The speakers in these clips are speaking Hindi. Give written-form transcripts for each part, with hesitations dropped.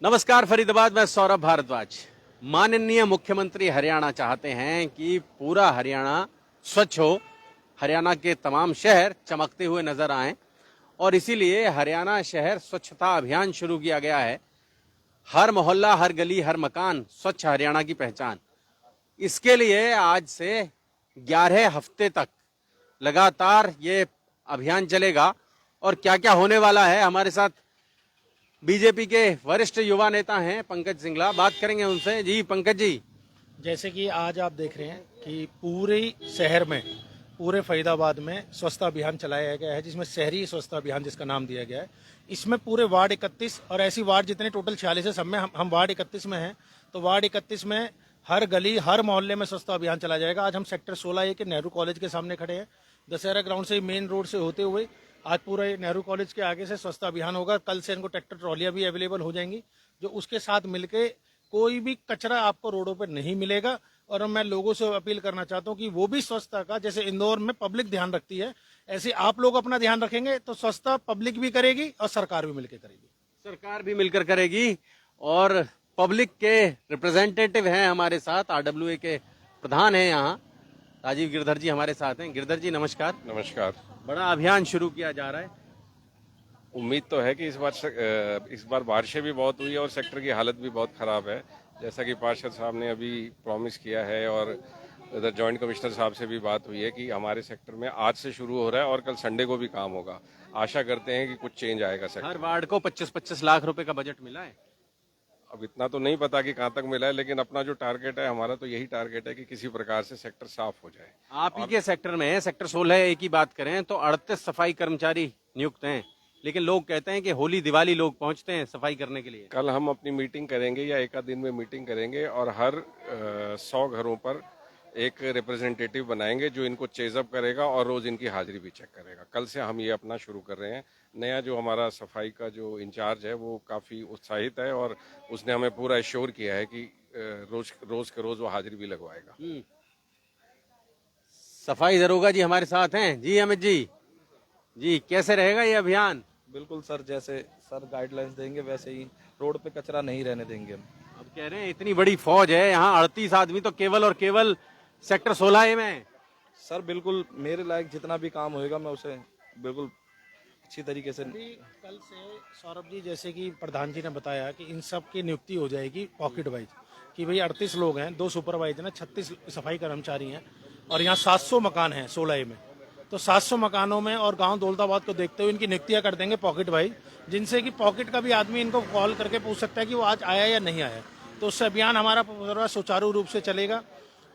नमस्कार फरीदाबाद में सौरभ भारद्वाज। माननीय मुख्यमंत्री हरियाणा चाहते हैं कि पूरा हरियाणा स्वच्छ हो, हरियाणा के तमाम शहर चमकते हुए नजर आएं और इसीलिए हरियाणा शहर स्वच्छता अभियान शुरू किया गया है। हर मोहल्ला, हर गली, हर मकान स्वच्छ हरियाणा की पहचान। इसके लिए आज से 11 हफ्ते तक लगातार ये अभियान चलेगा और क्या क्या होने वाला है, हमारे साथ बीजेपी के वरिष्ठ युवा नेता हैं पंकज सिंगला, बात करेंगे उनसे। जी पंकज जी, जैसे कि आज आप देख रहे हैं कि पूरे शहर में, पूरे फरीदाबाद में स्वच्छता अभियान चलाया गया है, जिसमें शहरी स्वच्छता अभियान जिसका नाम दिया गया है। इसमें पूरे वार्ड 31 और ऐसी वार्ड जितने टोटल 46 है, सब में हम वार्ड 31 में हैं। तो वार्ड 31 में हर गली, हर मोहल्ले में स्वच्छता अभियान चलाया जाएगा। आज हम सेक्टर 16A के नेहरू कॉलेज के सामने खड़े हैं। दशहरा ग्राउंड से मेन रोड से होते हुए आज पूरे नेहरू कॉलेज के आगे से स्वच्छता अभियान होगा। कल से इनको ट्रैक्टर ट्रॉलियां भी अवेलेबल हो जाएंगी, जो उसके साथ मिलके कोई भी कचरा आपको रोडों पर नहीं मिलेगा। और मैं लोगों से अपील करना चाहता हूं कि वो भी स्वच्छता का, जैसे इंदौर में पब्लिक ध्यान रखती है, ऐसे आप लोग अपना ध्यान रखेंगे तो स्वच्छता पब्लिक भी करेगी और सरकार भी मिलकर करेगी। सरकार भी मिलकर करेगी और पब्लिक के रिप्रेजेंटेटिव हैं हमारे साथ, RWA के प्रधान हैं यहाँ राजीव गिरधर जी हमारे साथ हैं। गिरधर जी नमस्कार। नमस्कार। बड़ा अभियान शुरू किया जा रहा है। उम्मीद तो है कि इस बार बारिशें भी बहुत हुई है और सेक्टर की हालत भी बहुत खराब है, जैसा कि पार्षद साहब ने अभी प्रॉमिस किया है। और इधर जॉइंट कमिश्नर साहब से भी बात हुई है कि हमारे सेक्टर में आज से शुरू हो रहा है और कल संडे को भी काम होगा। आशा करते हैं कि कुछ चेंज आएगा सेक्टर। हर वार्ड को 25-25 लाख रुपए का बजट मिला है। अब इतना तो नहीं पता कि कहाँ तक मिला है, लेकिन अपना जो टारगेट है, हमारा तो यही टारगेट है कि किसी प्रकार से सेक्टर साफ हो जाए। आप ही के सेक्टर में है, सेक्टर 16A की बात करें तो 38 सफाई कर्मचारी नियुक्त हैं, लेकिन लोग कहते हैं कि होली दिवाली लोग पहुंचते हैं सफाई करने के लिए। कल हम अपनी मीटिंग करेंगे या एक आध दिन में मीटिंग करेंगे और हर 100 घरों पर एक रिप्रेजेंटेटिव बनाएंगे जो इनको चेजअप करेगा और रोज इनकी हाजिरी भी चेक करेगा। कल से हम ये अपना शुरू कर रहे हैं। नया जो हमारा सफाई का जो इंचार्ज है वो काफी उत्साहित है और उसने हमें पूरा एश्योर किया है कि रोज के रोज वो हाजिरी भी लगवाएगा। सफाई दरोगा जी हमारे साथ हैं। जी अमित जी, कैसे रहेगा ये अभियान? बिल्कुल सर, जैसे सर गाइडलाइंस देंगे वैसे ही, रोड पे कचरा नहीं रहने देंगे हम। अब कह रहे हैं इतनी बड़ी फौज है यहाँ, 38 आदमी तो केवल और केवल सेक्टर 16A में है। सर बिल्कुल मेरे लायक जितना भी काम होएगा मैं उसे बिल्कुल अच्छी तरीके से। कल से सौरभ जी, जैसे कि प्रधान जी ने बताया कि इन सब की नियुक्ति हो जाएगी पॉकेट वाइज, कि भाई 38 लोग हैं, 2 सुपरवाइजर हैं, 36 सफाई कर्मचारी हैं और यहाँ 700 मकान हैं 16A में। तो 700 मकानों में और गांव दौलताबाद को देखते हुए इनकी नियुक्तियां कर देंगे पॉकेट वाइज, जिनसे कि पॉकेट का भी आदमी इनको कॉल करके पूछ सकता है कि वो आज आया या नहीं आया। तो उससे अभियान हमारा पूरा सुचारू रूप से चलेगा।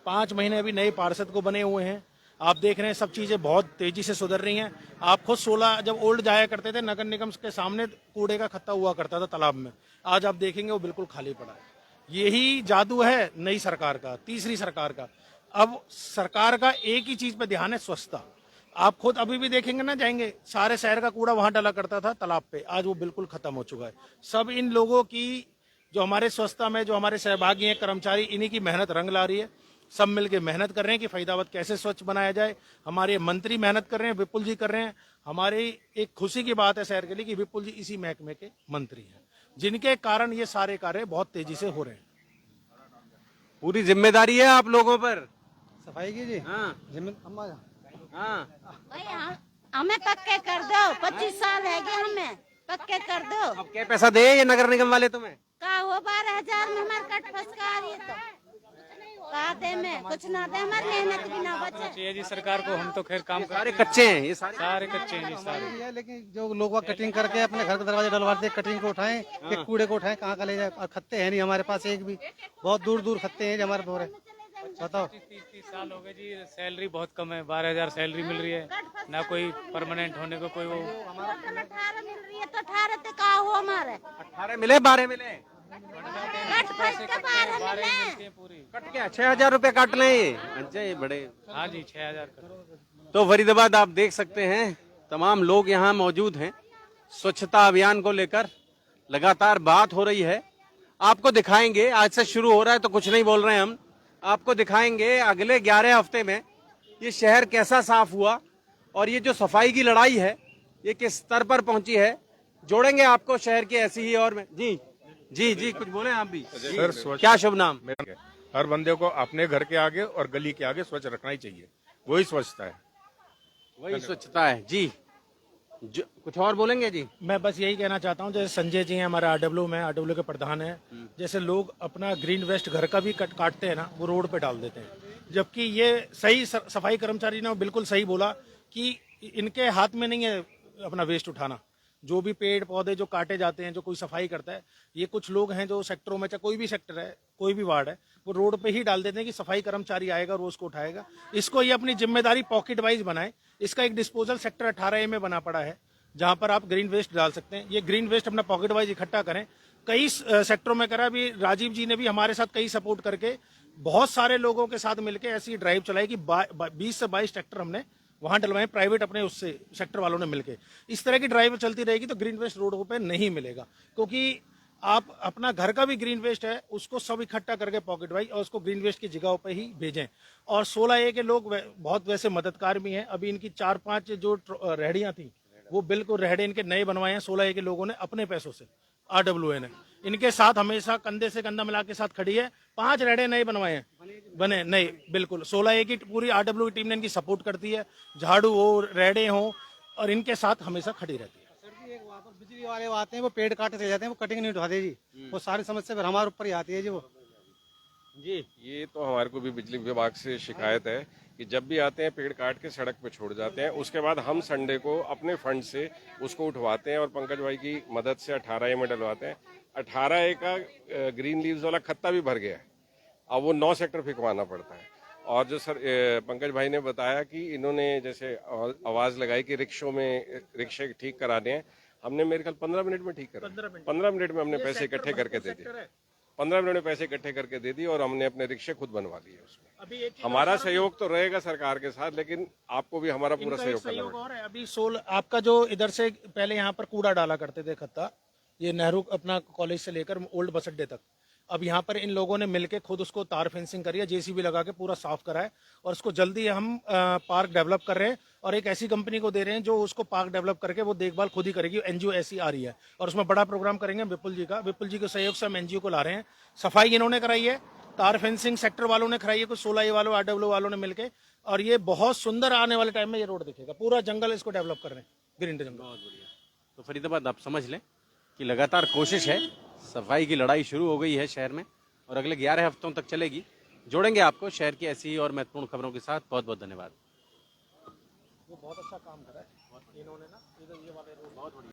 5 महीने अभी नए पार्षद को बने हुए हैं। आप देख रहे हैं सब चीजें बहुत तेजी से सुधर रही हैं। आप खुद 16 जब ओल्ड जाया करते थे, नगर निगम के सामने कूड़े का खत्ता हुआ करता था तालाब में, आज आप देखेंगे वो बिल्कुल खाली पड़ा है। यही जादू है नई सरकार का, तीसरी सरकार का। अब सरकार का एक ही चीज पे ध्यान है, स्वच्छता। आप खुद अभी भी देखेंगे ना, जाएंगे, सारे शहर का कूड़ा वहां डाला करता था तालाब पे, आज वो बिल्कुल खत्म हो चुका है। सब इन लोगों की, जो हमारे स्वच्छता में जो हमारे सहभागी हैं कर्मचारी, इन्हीं की मेहनत रंग ला रही है। सब मिलके मेहनत कर रहे हैं कि फरीदाबाद कैसे स्वच्छ बनाया जाए। हमारे मंत्री मेहनत कर रहे हैं, विपुल जी कर रहे हैं। हमारी एक खुशी की बात है शहर के लिए कि विपुल जी इसी महकमे के मंत्री हैं, जिनके कारण ये सारे कार्य बहुत तेजी से हो रहे हैं। पूरी जिम्मेदारी है आप लोगों पर सफाई की जी। हाँ हाँ, भाई हमें पक्के कर दो, 25 साल है गए, हमें पक्के कर दो। अब क्या पैसा दे ये नगर निगम वाले तुम्हें? का वो 12,000 में हमारे कट फंसका आ रही है, तो का दे में कुछ ना दे, हमारी मेहनत भी ना बचे। चाहिए जी सरकार को। हम तो खैर काम सारे कच्चे हैं, ये सारे कच्चे हैं जी सारे। है, लेकिन जो लोग कटिंग करके अपने घर के दरवाजे डलवाते, कटिंग को उठाएं कि कूड़े को उठाएं, कहाँ का ले जाए। और खत्ते हैं नहीं हमारे पास एक भी, बहुत दूर दूर खत्ते हैं जो हमारे बोरे। बताओ, 30 साल हो गए जी, सैलरी बहुत कम है, 12,000 सैलरी मिल रही है, ना कोई परमानेंट होने को कोई वो। 18 मिल रही है तो 18 तक का हो हमारे। 18 मिले, 12 मिले, कट फंस के 12 मिले। पूरी कट क्या 6,000 रुपए काट लें ये? अच्छा, ये बड़े। हाँ जी, 6,000। तो फरीदाबाद आप देख सकते हैं, तमाम लोग यहाँ मौजूद हैं। स्वच्छता अभियान को लेकर लगातार बात हो रही है। आपको दिखाएंगे, आज से शुरू हो रहा है तो कुछ नहीं बोल रहे हैं हम, आपको दिखाएंगे अगले 11 हफ्ते में ये शहर कैसा साफ हुआ और ये जो सफाई की लड़ाई है ये किस स्तर पर पहुंची है। जोड़ेंगे आपको शहर की ऐसी ही और में। जी जी जी कुछ बोले आप भी। सर, स्वच्छ क्या शुभ नाम? हर बंदे को अपने घर के आगे और गली के आगे स्वच्छ रखना ही चाहिए, वही स्वच्छता है। वही स्वच्छता है जी। कुछ और बोलेंगे जी? मैं बस यही कहना चाहता हूँ, जैसे संजय जी हैं हमारे आरडब्ल्यू में, आरडब्ल्यू के प्रधान हैं, जैसे लोग अपना ग्रीन वेस्ट घर का भी काटते हैं ना, वो रोड पे डाल देते हैं, जबकि ये सही सफाई कर्मचारी ने बिल्कुल सही बोला कि इनके हाथ में नहीं है अपना वेस्ट उठाना। जो भी पेड़ पौधे जो काटे जाते हैं, जो कोई सफाई करता है, ये कुछ लोग हैं जो सेक्टरों में, चाहे कोई भी सेक्टर है, कोई भी वार्ड है, वो रोड पे ही डाल देते हैं कि सफाई कर्मचारी आएगा रोज को उठाएगा। इसको ये अपनी जिम्मेदारी पॉकेट वाइज बनाए। इसका एक डिस्पोजल सेक्टर 18A में बना पड़ा है, जहां पर आप ग्रीन वेस्ट डाल सकते हैं। ये ग्रीन वेस्ट अपना पॉकेट वाइज इकट्ठा करें। कई सेक्टरों में करा, अभी राजीव जी ने भी हमारे साथ कई सपोर्ट करके बहुत सारे लोगों के साथ मिलकर ऐसी ड्राइव चलाई कि 20 से 22 ट्रैक्टर हमने वहां डलवाए, प्राइवेट अपने उससे सेक्टर वालों ने मिलकर। इस तरह की ड्राइव चलती रहेगी तो ग्रीन वेस्ट रोडों पे नहीं मिलेगा, क्योंकि आप अपना घर का भी ग्रीन वेस्ट है उसको सब इकट्ठा करके पॉकेट वाइज और उसको ग्रीन वेस्ट की जगहों पे ही भेजें। और 16A के लोग बहुत वैसे मददगार भी हैं। अभी इनकी 4-5 जो रेहड़ियां थी वो बिल्कुल रेहड़े इनके नए बनवाए हैं 16A के लोगों ने अपने पैसों से। आरडब्ल्यूए ने इनके साथ हमेशा कंधे से कंधा मिला के साथ खड़ी है। 5 रेहड़े नए बनवाए हैं, बने नए बिल्कुल। 16A की पूरी आरडब्ल्यू टीम ने इनकी सपोर्ट करती है, झाड़ू हो रेहड़े हो, और इनके साथ हमेशा खड़ी रहती है। सर जी, एक वहाँ पर बिजली वाले वो आते हैं, वो पेड़ काटते चले जाते हैं, वो कटिंग नहीं उठाते जी। वो सारी समस्या फिर हमारे ऊपर ही आती है जी। वो जी ये तो हमारे को भी बिजली विभाग से शिकायत है कि जब भी आते हैं पेड़ काट के सड़क पे छोड़ जाते हैं। उसके बाद हम संडे को अपने फंड से उसको उठवाते हैं और पंकज भाई की मदद से 18A में डलवाते हैं। 18A का ग्रीन लीव्स वाला खत्ता भी भर गया है, अब वो 9 सेक्टर फिकवाना पड़ता है। और जो सर पंकज भाई ने बताया कि इन्होंने जैसे आवाज लगाई कि रिक्शों में रिक्शे ठीक कराने हैं, हमने मेरे ख्याल 15 मिनट में ठीक करा। 15 मिनट में हमने पैसे इकट्ठे करके दे दिए। 15 मिनट में पैसे इकट्ठे करके दे दिए और हमने अपने रिक्शे खुद बनवा लिए उसमें। हमारा सहयोग तो रहेगा सरकार के साथ, लेकिन आपको भी हमारा पूरा सहयोग करना सहयोग और है। अभी आपका जो इधर से पहले यहाँ पर कूड़ा डाला करते थे खत्ता, ये नेहरू अपना कॉलेज से लेकर ओल्ड बस अड्डे तक, अब यहाँ पर इन लोगों ने मिलके खुद उसको तार फेंसिंग करी है, जेसीबी लगा के पूरा साफ करा है, और उसको जल्दी हम पार्क डेवलप कर रहे हैं और एक ऐसी कंपनी को दे रहे हैं जो उसको पार्क डेवलप करके वो देखभाल खुद ही करेगी। एनजीओ ऐसी आ रही है और उसमें बड़ा प्रोग्राम करेंगे विपुल जी का। विपुल जी के सहयोग से हम एनजीओ को ला रहे हैं। सफाई इन्होंने कराई है, तार फेंसिंग सेक्टर वालों ने कराई है, कुछ 16A वालों आरडब्ल्यू वालों ने मिलकर, और ये बहुत सुंदर आने वाले टाइम में ये रोड दिखेगा। पूरा जंगल इसको डेवलप कर रहे हैं, ग्रीन जंगल। बहुत बढ़िया। तो फरीदाबाद आप समझ लें कि लगातार कोशिश है, सफाई की लड़ाई शुरू हो गई है शहर में और अगले 11 हफ्तों तक चलेगी। जोड़ेंगे आपको शहर की ऐसी ही और महत्वपूर्ण खबरों के साथ। बहुत बहुत धन्यवाद। वो बहुत अच्छा काम करा है इन्होंने ना, ये वाले रोड बहुत बढ़िया।